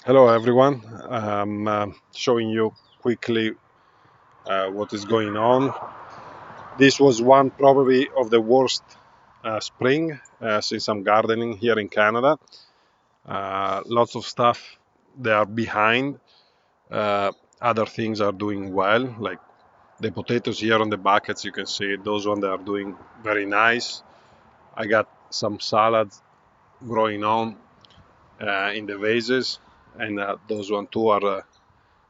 Hello everyone. I'm showing you quickly what is going on. This was one probably of the worst spring since I'm gardening here in Canada. Lots of stuff they are behind. Uh, Other things are doing well, like the potatoes here on the buckets. You can see those ones they are doing very nice. I got some salads growing on in the vases, and those one too are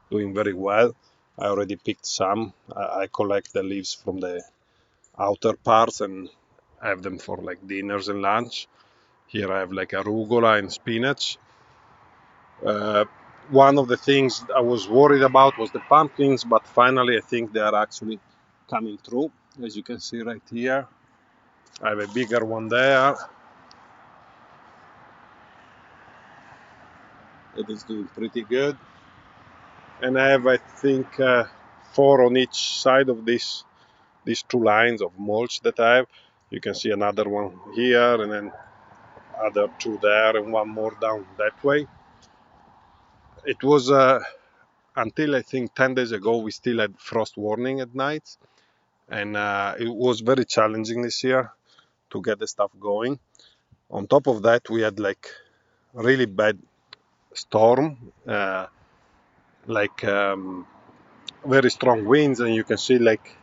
doing very well. I already picked some. I collect the leaves from the outer parts and have them for like dinners and lunch. Here I have like arugula and spinach. Uh, One of the things I was worried about was the pumpkins, but finally I think they are actually coming through. As you can see right here, I have a bigger one there. It is doing pretty good. And I have, I think, four on each side of these two lines of mulch that I have. You can see another one here, and then other two there, and one more down that way. It was until I think 10 days ago, we still had frost warning at night, and it was very challenging this year to get the stuff going. On top of that, we had like really bad storm, like very strong winds, and you can see like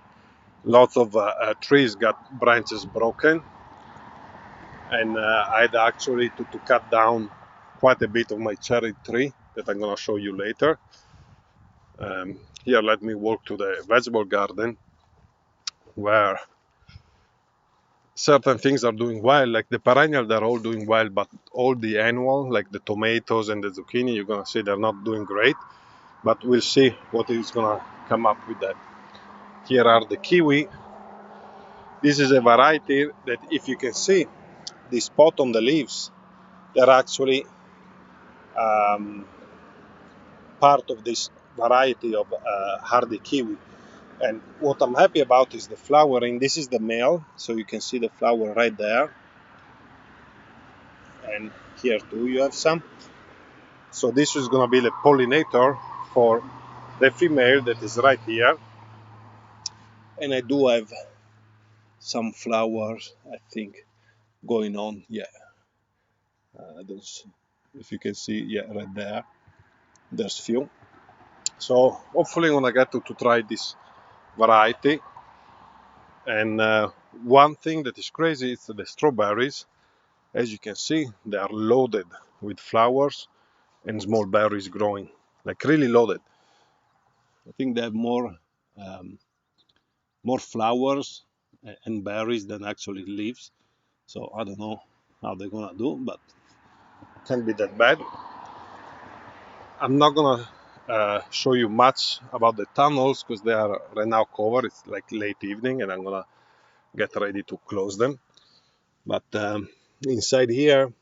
lots of trees got branches broken, and I had actually to cut down quite a bit of my cherry tree that I'm gonna show you later. Here, let me walk to the vegetable garden where certain things are doing well, like the perennial, they're all doing well, but all the annual, like the tomatoes and the zucchini, you're gonna see they're not doing great. But we'll see what is gonna come up with that. Here are the kiwi. This is a variety that, if you can see the spot on the leaves, they're actually um, part of this variety of hardy kiwi. And what I'm happy about is the flowering. This is the male, so you can see the flower right there. And here too you have some. So this is going to be the pollinator for the female that is right here. And I do have some flowers, I think, going on. Yeah, there's, if you can see, yeah, right there. There's few. So hopefully I'm gonna get to try this variety. And one thing that is crazy is the strawberries. As you can see, they are loaded with flowers and small berries growing, like really loaded. I think they have um, more flowers and berries than actually leaves. So I don't know how they're gonna do, but it can't be that bad. I'm not gonna show you much about the tunnels because they are right now covered. It's like late evening, and I'm gonna get ready to close them. But inside here,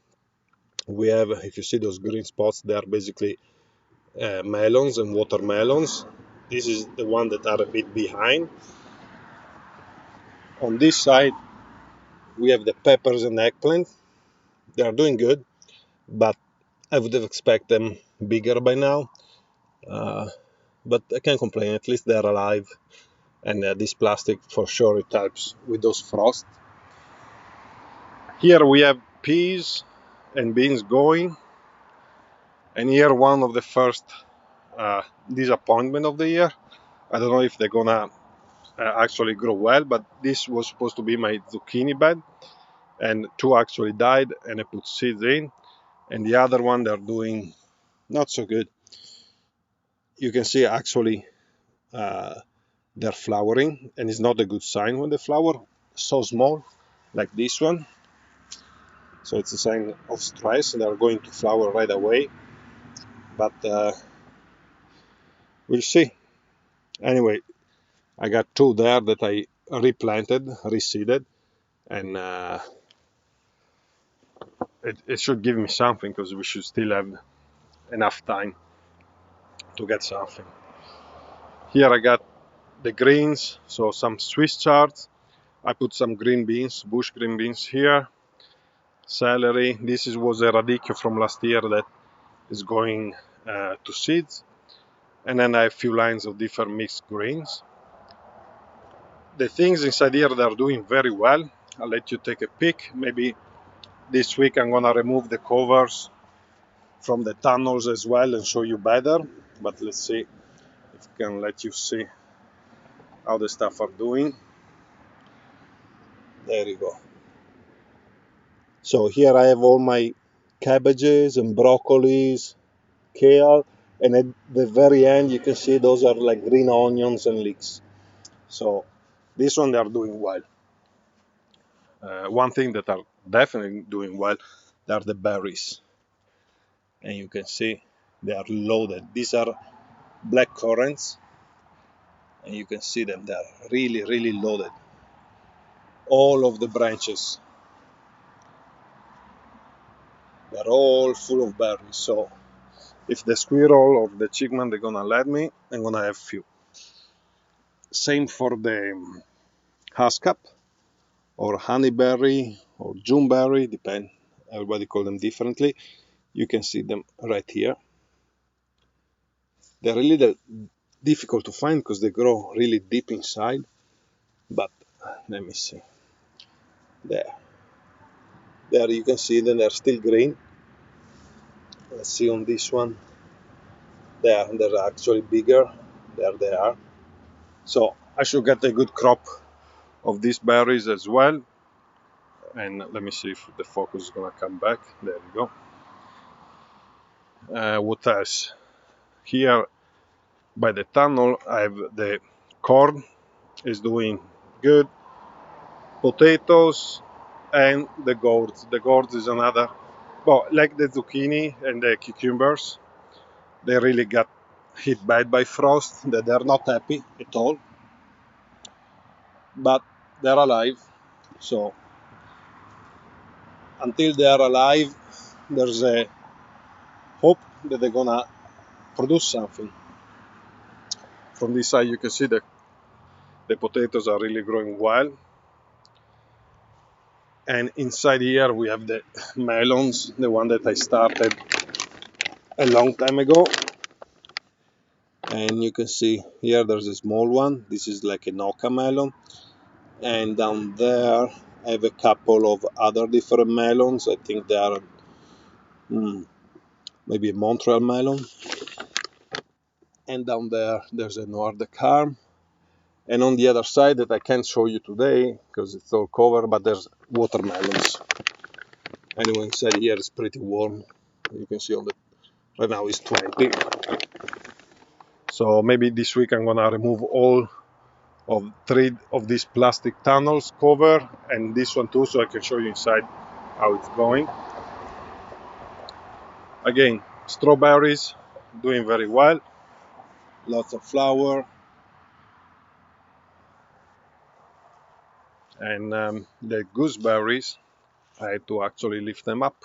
we have, if you see those green spots, they are basically melons and watermelons. This is the one that are a bit behind. On this side, we have the peppers and eggplant. They are doing good, but I would have expected them bigger by now. Uh, but I can't complain. At least they're alive, and this plastic for sure it helps with those frost. Here we have peas and beans going, and here one of the first disappointment of the year. I don't know if they're gonna actually grow well, but this was supposed to be my zucchini bed, and two actually died, and I put seeds in, and the other one they're doing not so good. You can see actually uh, they're flowering, and it's not a good sign when they flower so small like this one. So it's a sign of stress, and they're going to flower right away. But we'll see. Anyway, I got two there that I replanted, reseeded, and it should give me something because we should still have enough time to get something. Here I got the greens, so some Swiss chards. I put some green beans, bush green beans here, celery. This was a radicchio from last year that is going to seeds, and then I have a few lines of different mixed grains. The things inside here that are doing very well, I'll let you take a peek. Maybe this week I'm gonna remove the covers from the tunnels as well and show you better, but let's see if I can let you see how the stuff are doing. There you go. So here I have all my cabbages and broccolis, kale, and at the very end you can see those are like green onions and leeks. So this one they are doing well. One thing that are definitely doing well, they are the berries, and you can see they are loaded. These are black currants, and you can see them. They are really loaded. All of the branches, they are all full of berries. So if the squirrel or the chickman they're gonna let me, I'm gonna have few. Same for the haskap or honeyberry or juneberry, depend. Everybody call them differently. You can see them right here. They're really difficult to find because they grow really deep inside. But let me see. There you can see them. They're still green. Let's see on this one. They're actually bigger. There they are. So I should get a good crop of these berries as well. And let me see if the focus is gonna come back. There we go. What else? Here by the tunnel I have the corn is doing good, potatoes, and the gourds. The gourds is another, well, like the zucchini and the cucumbers, they really got hit bad by frost, that they're not happy at all, but they're alive. So until they are alive, there's a hope that they're gonna produce something. From this side you can see that the potatoes are really growing well. And inside here we have the melons, the one that I started a long time ago. And you can see here there's a small one. This is like a Noka melon. And down there I have a couple of other different melons. I think they are maybe a Montreal melon. And down there there's a Noir de Carme. And on the other side that I can't show you today because it's all covered, but there's watermelons. Anyway, inside here is pretty warm. You can see on the right now it's 20. So maybe this week I'm gonna remove all of 3 of these plastic tunnels cover and this one too, so I can show you inside how it's going. Again, strawberries doing very well, lots of flower, and the gooseberries I had to actually lift them up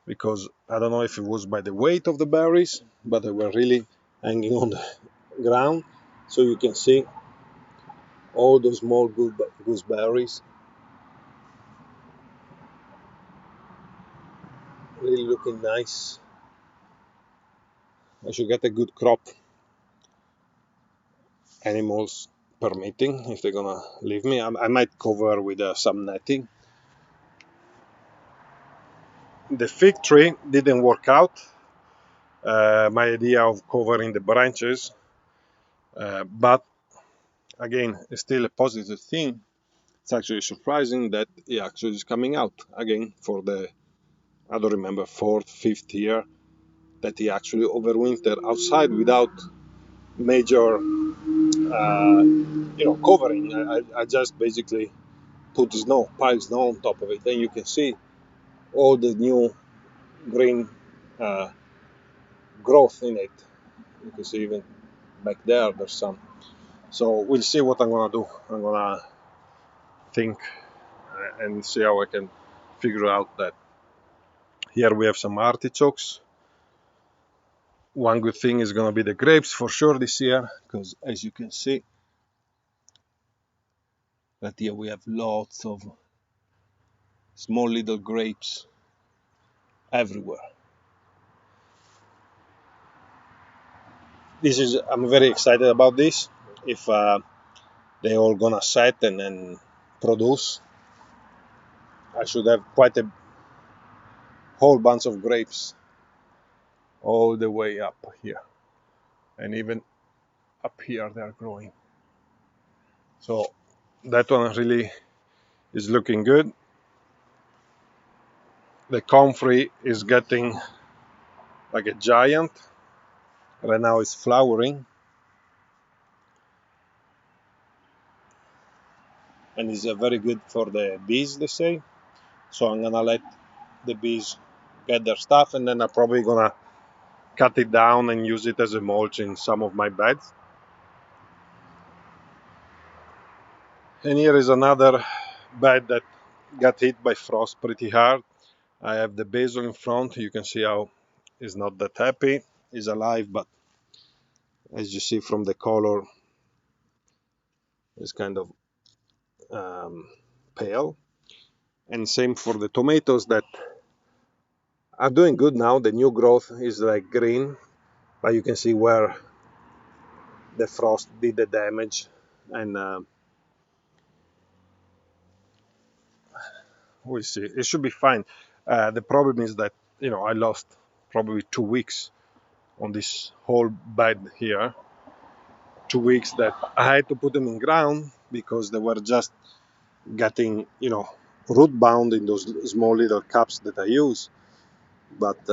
because I don't know if it was by the weight of the berries, but they were really hanging on the ground. So you can see all those small gooseberries really looking nice. I should get a good crop, animals permitting, if they're gonna leave me. I might cover with some netting. The fig tree didn't work out, my idea of covering the branches, but again, it's still a positive thing. It's actually surprising that it actually is coming out again for the, I don't remember, 4th, 5th year that he actually overwintered outside without major, covering. I just basically put snow, pile snow on top of it, and you can see all the new green uh, growth in it. You can see even back there's some. So we'll see what I'm gonna do. I'm gonna think and see how I can figure out that. Here we have some artichokes. One good thing is gonna be the grapes for sure this year, because as you can see, right here we have lots of small little grapes everywhere. I'm very excited about this. If they all gonna set and then produce, I should have quite a whole bunch of grapes all the way up here, and even up here they're growing. So that one really is looking good. The comfrey is getting like a giant. Right now it's flowering and is very good for the bees, they say. So I'm gonna let the bees get their stuff, and then I'm probably gonna cut it down and use it as a mulch in some of my beds. And here is another bed that got hit by frost pretty hard. I have the basil in front. You can see how it's not that happy. It's alive, but as you see from the color, it's kind of pale. And same for the tomatoes that are doing good now. The new growth is like green, but you can see where the frost did the damage. And we'll see. It should be fine. The problem is that I lost probably 2 weeks on this whole bed here. 2 weeks that I had to put them in ground because they were just getting root bound in those small little cups that I use. But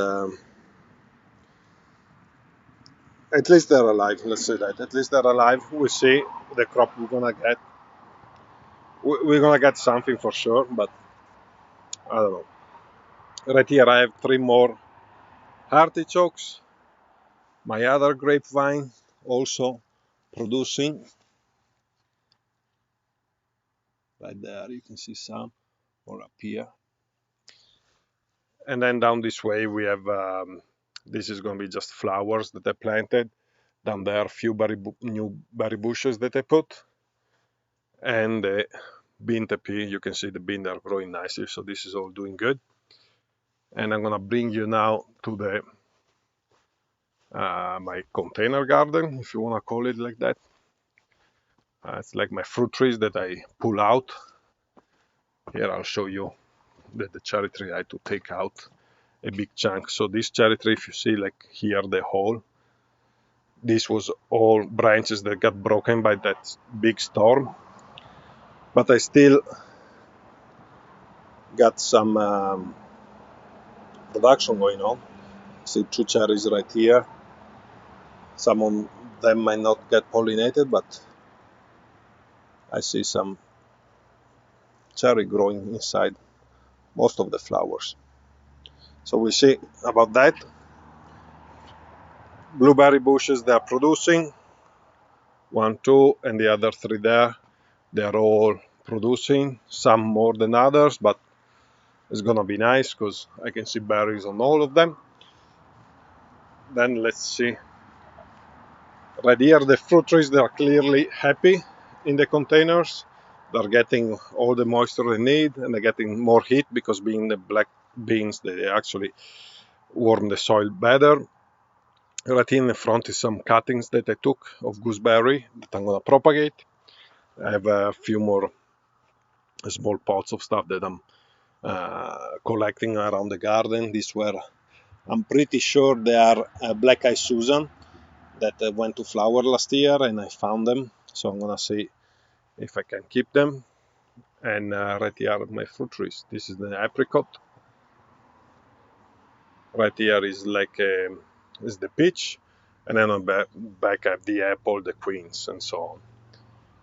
at least they're alive. Let's say that. At least they're alive. We see the crop we're gonna get. We're gonna get something for sure, but I don't know. Right here I have 3 more artichokes. My other grapevine also producing. Right there, you can see some, or up here. And then down this way we have. This is going to be just flowers that I planted. Down there, a few new berry bushes that I put, and the bean tepi. You can see the bean are growing nicely, so this is all doing good. And I'm gonna bring you now to the my container garden, if you wanna call it like that. It's like my fruit trees that I pull out. Here I'll show you that the cherry tree I had to take out a big chunk. So this cherry tree, if you see like here the hole, this was all branches that got broken by that big storm. But I still got some production going on. See 2 cherries right here. Some of them might not get pollinated, but I see some cherry growing inside most of the flowers. So we'll see about that. Blueberry bushes they are producing. 1, 2, and the other 3 there. They are all producing, some more than others, but it's gonna be nice because I can see berries on all of them. Then let's see. Right here, the fruit trees, they are clearly happy in the containers. They're getting all the moisture they need, and they're getting more heat because being the black beans, they actually warm the soil better. Right in the front is some cuttings that I took of gooseberry that I'm gonna propagate. I have a few more small pots of stuff that I'm collecting around the garden. These were, I'm pretty sure they are Black Eye Susan that went to flower last year, and I found them. So I'm gonna see if I can keep them. And right here are my fruit trees. This is the apricot. Right here is like is the peach, and then on back I have the apple, the queens, and so on.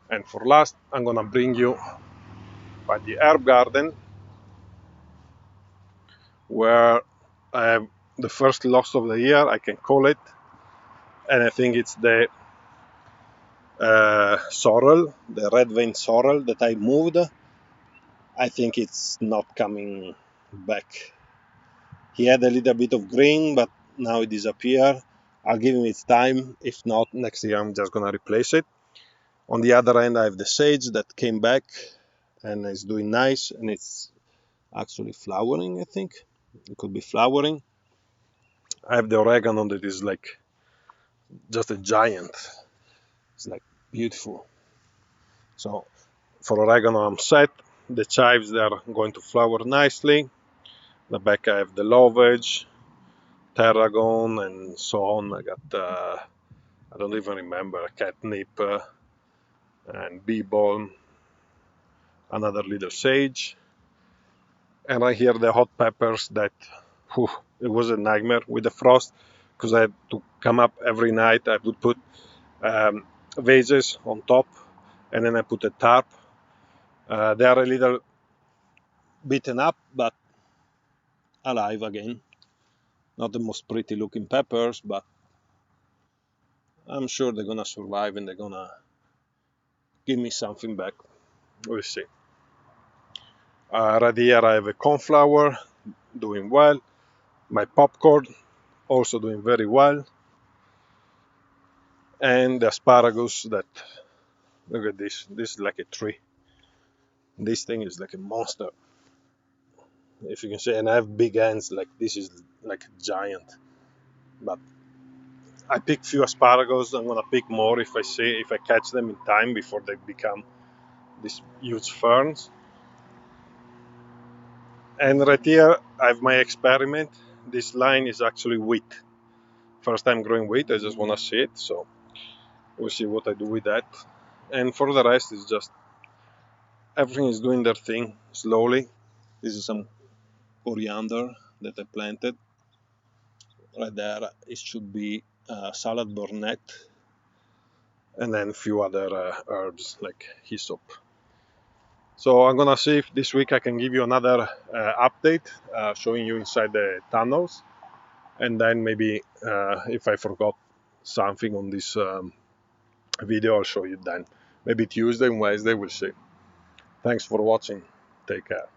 And for last, I'm gonna bring you by the herb garden, where I have the first loss of the year, I can call it, and I think it's the sorrel, the red vein sorrel that I moved. I think it's not coming back. He had a little bit of green, but now it disappeared. I'll give him its time. If not, next year I'm just gonna replace it. On the other end, I have the sage that came back and is doing nice, and it's actually flowering, I think. It could be flowering. I have the oregano that is like just a giant. It's like beautiful. So for oregano, I'm set. The chives, they are going to flower nicely. The back I have the lovage, tarragon, and so on. I got I don't even remember, catnip and bee balm, another little sage, and I hear the hot peppers that whew, it was a nightmare with the frost because I had to come up every night. I would put vases on top, and then I put a tarp. They are a little beaten up, but alive again. Not the most pretty looking peppers, but I'm sure they're gonna survive and they're gonna give me something back. We'll see. Right here I have a cornflower doing well. My popcorn also doing very well. And the asparagus that, look at this. This is like a tree. This thing is like a monster, if you can say. And I have big hands, like this is like a giant. But I pick few asparagus. I'm gonna pick more if I catch them in time before they become these huge ferns. And right here I have my experiment. This line is actually wheat. First time growing wheat, I just wanna see it, so we'll see what I do with that. And for the rest, it's just everything is doing their thing slowly. This is some coriander that I planted. Right there, it should be salad burnet, and then a few other herbs like hyssop. So I'm gonna see if this week I can give you another update showing you inside the tunnels, and then maybe if I forgot something on this video, I'll show you then. Maybe Tuesday and Wednesday, we'll see. Thanks for watching. Take care.